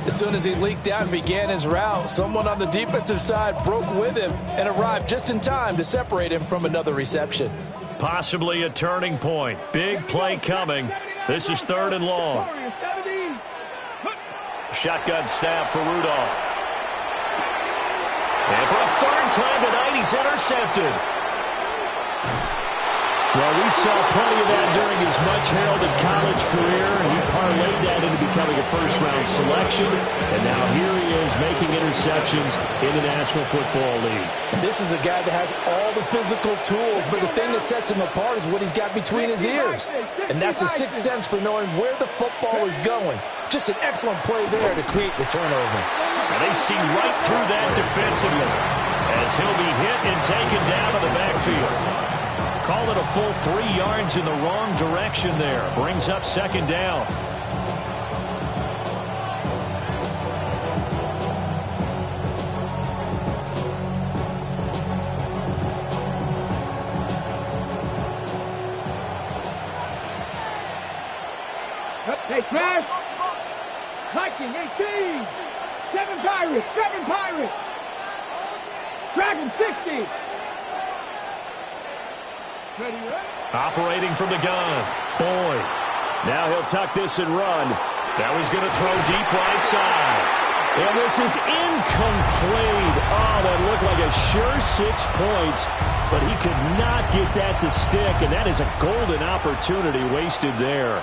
[SPEAKER 6] As soon as he leaked out and began his route, someone on the defensive side broke with him and arrived just in time to separate him from another reception.
[SPEAKER 5] Possibly a turning point. Big play coming. This is 3rd and long. Shotgun snap for Rudolph. And for a 3rd time tonight, he's intercepted. Well, we saw plenty of that during his much-heralded college career. He parlayed that into becoming a first-round selection. And now here he is making interceptions in the National Football League.
[SPEAKER 6] And this is a guy that has all the physical tools, but the thing that sets him apart is what he's got between his ears. And that's the sixth sense for knowing where the football is going. Just an excellent play there to create the turnover.
[SPEAKER 5] And they see right through that defensively as he'll be hit and taken down to the backfield. Call it a full 3 yards in the wrong direction there. Brings up 2nd down.
[SPEAKER 2] Hey, Smash! Viking 18! 7 Pirates! 7 Pirates! Dragon 60!
[SPEAKER 5] Operating from the gun. Boyd. Now he'll tuck this and run. Now he's going to throw deep right side. And this is incomplete. Oh, that looked like a sure 6 points. But he could not get that to stick. And that is a golden opportunity wasted there.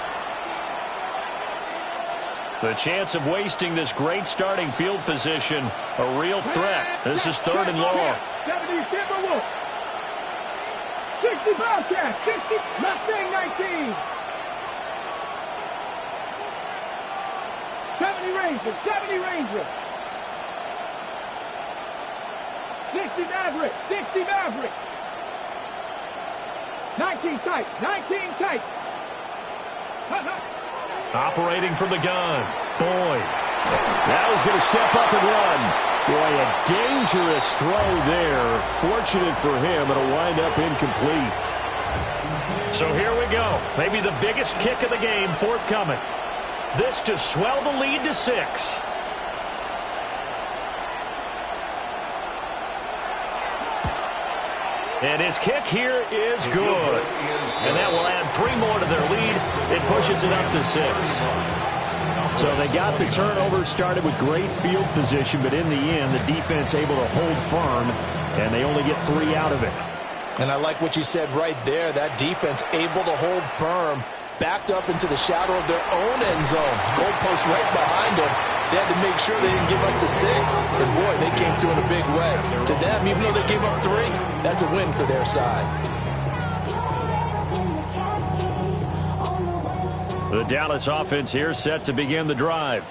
[SPEAKER 5] The chance of wasting this great starting field position, a real threat. This is 3rd and long.
[SPEAKER 2] 70 Timberwolves. 60 Bobcats, 60 Mustang 19. 70 Rangers, 70 Rangers. 60 Mavericks, 60 Mavericks. 19 tight. 19 tight.
[SPEAKER 1] Operating from the gun. Boyd. Now he's going to step up and run. Boy, a dangerous throw there. Fortunate for him, it'll wind up incomplete. So here we go. Maybe the biggest kick of the game forthcoming. This to swell the lead to 6. And his kick here is good. And that will add 3 more to their lead. It pushes it up to 6. So they got the turnover started with great field position, but in the end, the defense able to hold firm, and they only get 3 out of it.
[SPEAKER 6] And I like what you said right there. That defense able to hold firm, backed up into the shadow of their own end zone. Goalpost right behind them. They had to make sure they didn't give up the 6. And boy, they came through in a big way. To them, even though they gave up 3, that's a win for their side.
[SPEAKER 5] The Dallas offense here set to begin the drive.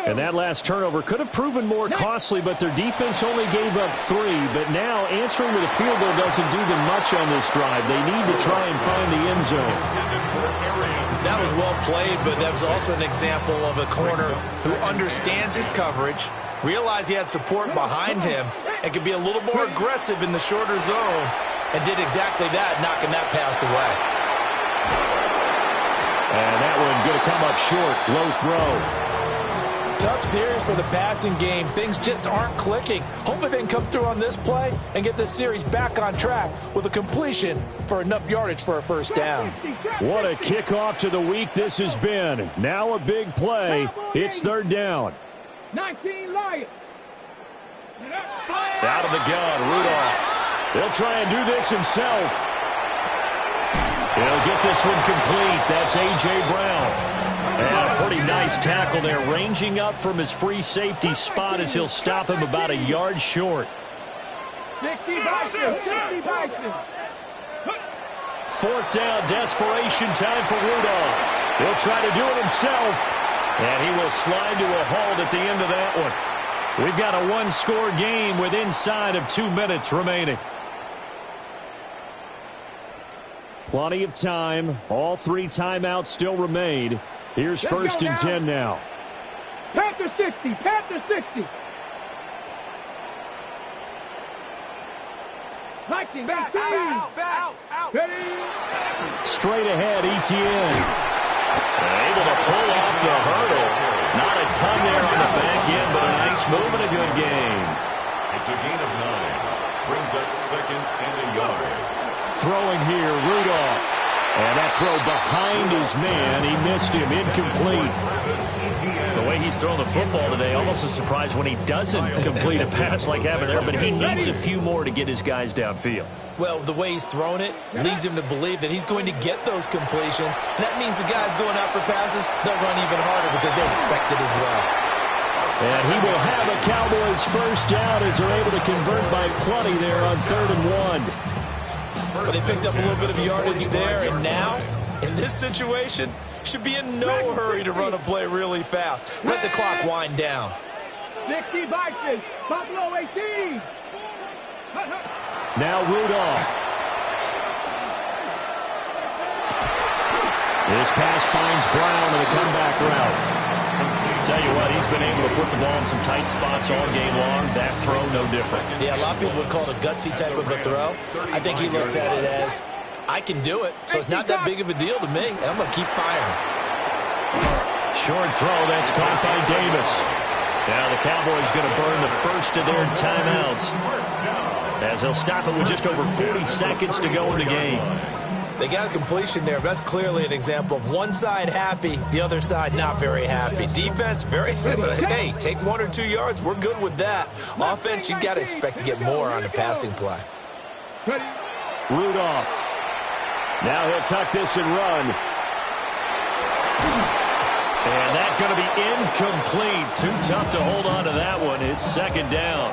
[SPEAKER 5] And that last turnover could have proven more costly, but their defense only gave up 3. But now answering with a field goal doesn't do them much on this drive. They need to try and find the end zone.
[SPEAKER 3] That was well played, but that was also an example of a corner who understands his coverage, realized he had support behind him, and could be a little more aggressive in the shorter zone, and did exactly that, knocking that pass away.
[SPEAKER 5] And that one going to come up short. Low throw.
[SPEAKER 6] Tough series for the passing game. Things just aren't clicking. Hopefully they can come through on this play and get this series back on track with a completion for enough yardage for a first down.
[SPEAKER 5] What a kickoff to the week this has been. Now a big play. It's 3rd down.
[SPEAKER 2] 19 Lions.
[SPEAKER 5] Out of the gun, Rudolph. He'll try and do this himself. He'll get this one complete. That's A.J. Brown. And a pretty nice tackle there, ranging up from his free safety spot as he'll stop him about a yard short.
[SPEAKER 2] 60 Bison. 60 Bison.
[SPEAKER 5] 4th down, desperation time for Rudolph. He'll try to do it himself. And he will slide to a halt at the end of that one. We've got a 1-score game with inside of 2 minutes remaining. Plenty of time. All 3 timeouts still remain. Here's 1st and 10 now.
[SPEAKER 2] Panther 60. Panther 60. 19. Out.
[SPEAKER 5] Straight ahead, Etienne. Able to pull off the hurdle. Not a ton there on the back end, but a nice move and a good gain.
[SPEAKER 4] It's a gain of 9. Brings up 2nd and a yard.
[SPEAKER 5] Throwing here, Rudolph. And that throw behind his man. He missed him. Incomplete.
[SPEAKER 1] The way he's throwing the football today, almost a surprise when he doesn't complete a pass like having there, but he needs a few more to get his guys downfield.
[SPEAKER 3] Well, the way he's thrown it leads him to believe that he's going to get those completions. And that means the guys going out for passes, they'll run even harder because they expect it as well.
[SPEAKER 5] And he will have a Cowboys first down as they're able to convert by plenty there on 3rd and 1.
[SPEAKER 3] Well, they picked up a little bit of yardage there, and now, in this situation, should be in no hurry to run a play really fast. Let the clock wind down.
[SPEAKER 2] 60 Bison. Buffalo 18.
[SPEAKER 5] Now Rudolph. This pass finds Brown in a comeback route.
[SPEAKER 1] Tell you what, he's been able to put the ball in some tight spots all game long. That throw, no different.
[SPEAKER 3] Yeah, a lot of people would call it a gutsy type of a throw. I think he looks at it as, I can do it, so it's not that big of a deal to me, and I'm going to keep firing.
[SPEAKER 1] Short throw, that's caught by Davis. Now the Cowboys going to burn the first of their timeouts, as they'll stop it with just over 40 seconds to go in the game.
[SPEAKER 3] They got a completion there. That's clearly an example of one side happy, the other side not very happy. Defense, very, hey, take 1 or 2 yards. We're good with that. Offense, you got to expect to get more on the passing play.
[SPEAKER 5] Rudolph. Now he'll tuck this and run.
[SPEAKER 1] And that's going to be incomplete. Too tough to hold on to that one. It's 2nd down.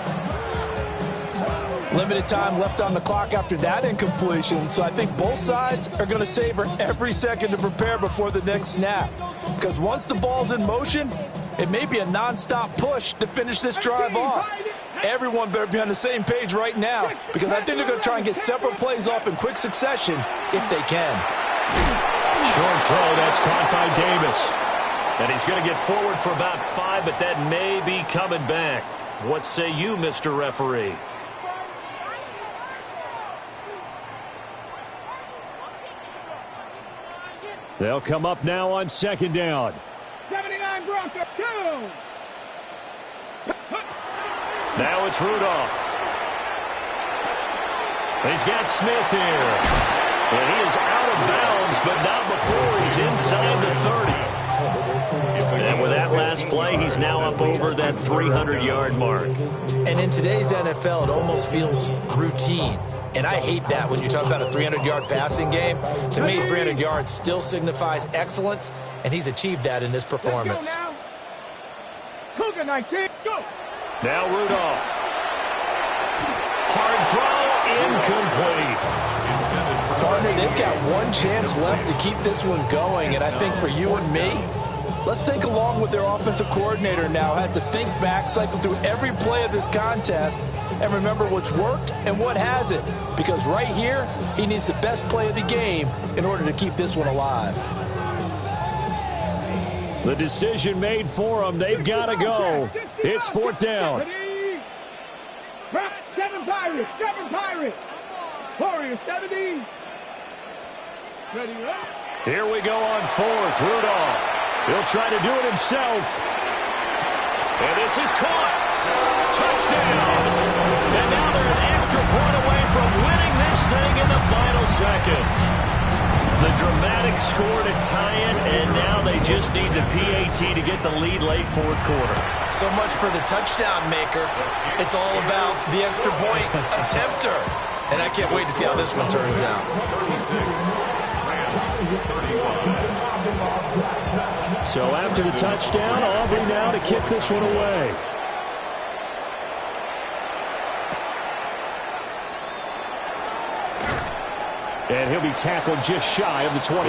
[SPEAKER 6] Limited time left on the clock after that incompletion, so I think both sides are going to savor every second to prepare before the next snap. Because once the ball's in motion, it may be a nonstop push to finish this drive off. everyone better be on the same page right now, because I think they're going to try and get several plays off in quick succession if they can.
[SPEAKER 1] Short throw, that's caught by Davis. And he's going to get forward for about 5, but that may be coming back. What say you, Mr. Referee?
[SPEAKER 5] They'll come up now on second down.
[SPEAKER 2] 79 Broncos, 2.
[SPEAKER 1] Now it's Rudolph. He's got Smith here. And he is out of bounds, but not before he's inside the 30. And with that last play, he's now up over that 300-yard mark.
[SPEAKER 6] And in today's NFL, it almost feels routine. And I hate that when you talk about a 300-yard passing game. To me, 300 yards still signifies excellence, and he's achieved that in this performance.
[SPEAKER 2] Cougar 19, go.
[SPEAKER 1] Now Rudolph. Hard throw, incomplete.
[SPEAKER 6] Partner, they've got one chance left to keep this one going, and I think for you and me, let's think along with their offensive coordinator now. Has to think back, cycle through every play of this contest, and remember what's worked and what hasn't. Because right here, he needs the best play of the game in order to keep this one alive.
[SPEAKER 5] The decision made for them. They've got to go. It's 4th down.
[SPEAKER 2] 7 Pirates, 7 Pirates. Warriors 70. Ready up.
[SPEAKER 5] Here we go on 4th. Rudolph. He'll try to do it himself.
[SPEAKER 1] And this is caught. Touchdown. And now they're an extra point away from winning this thing in the final seconds. The dramatic score to tie it, and now they just need the PAT to get the lead late 4th quarter.
[SPEAKER 3] So much for the touchdown maker. It's all about the extra point attempter. And I can't wait to see how this one turns out.
[SPEAKER 5] So after the touchdown, Aubrey now to kick this one away. And he'll be tackled just shy of the 25.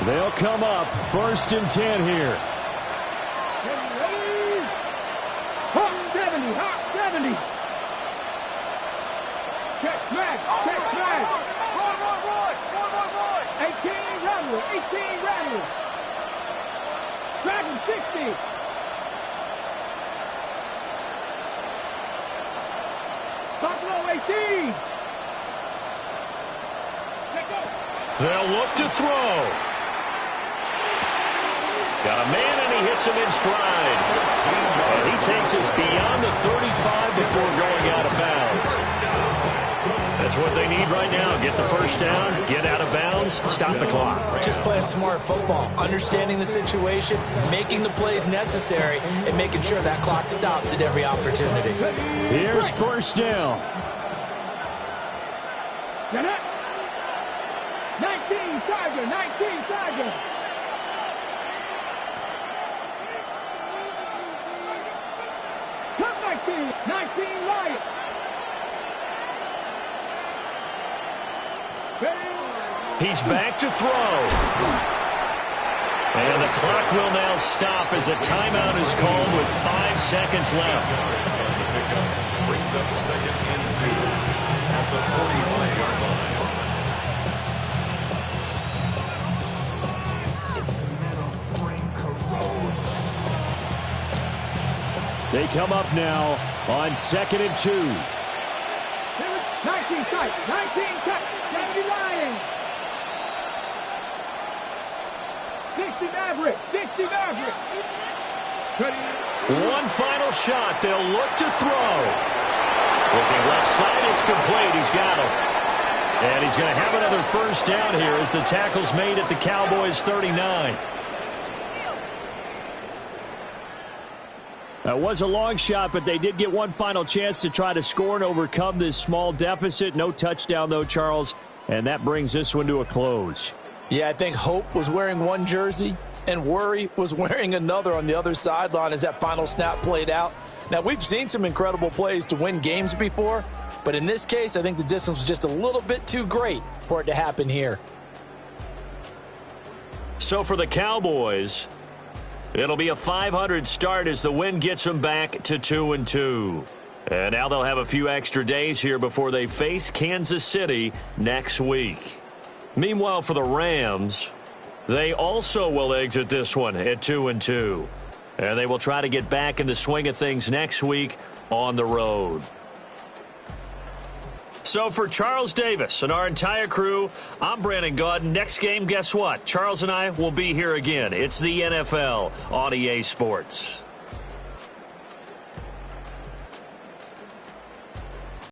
[SPEAKER 5] They'll come up 1st and 10 here.
[SPEAKER 2] Hot 70, hot 70. Check smash, check smash. 18 Rattler, 18 Rattler. Dragon 60. Buffalo 18.
[SPEAKER 1] They'll look to throw. Got a man, and he hits him in stride. And he takes us beyond the 35 before going out of bounds. That's what they need right now. Get the first down, get out of bounds, stop the clock.
[SPEAKER 6] Just playing smart football, understanding the situation, making the plays necessary, and making sure that clock stops at every opportunity.
[SPEAKER 5] Here's 1st down.
[SPEAKER 2] 19 Tiger, 19 Tiger. Cut 19, 19 Lion.
[SPEAKER 1] He's back to throw. And the clock will now stop as a timeout is called with 5 seconds left.
[SPEAKER 4] Brings up 2nd and 2 at the 45-yard line.
[SPEAKER 5] They come up now on 2nd and 2.
[SPEAKER 2] 19 tight, 19 tight, 70 Lions. 60 Maverick, 60 Maverick.
[SPEAKER 1] One final shot. They'll look to throw. Looking left side, it's complete. He's got him. And he's going to have another first down here as the tackle's made at the Cowboys' 39.
[SPEAKER 5] That was a long shot, but they did get one final chance to try to score and overcome this small deficit. No touchdown, though, Charles, and that brings this one to a close.
[SPEAKER 6] Yeah, I think hope was wearing one jersey and worry was wearing another on the other sideline as that final snap played out. Now, we've seen some incredible plays to win games before, but in this case, I think the distance was just a little bit too great for it to happen here.
[SPEAKER 1] So for the Cowboys, it'll be a .500 start as the win gets them back to 2-2. And now they'll have a few extra days here before they face Kansas City next week. Meanwhile, for the Rams, they also will exit this one at 2-2. And they will try to get back in the swing of things next week on the road. So for Charles Davis and our entire crew, I'm Brandon Gaudin. Next game, guess what? Charles and I will be here again. It's the NFL on EA Sports.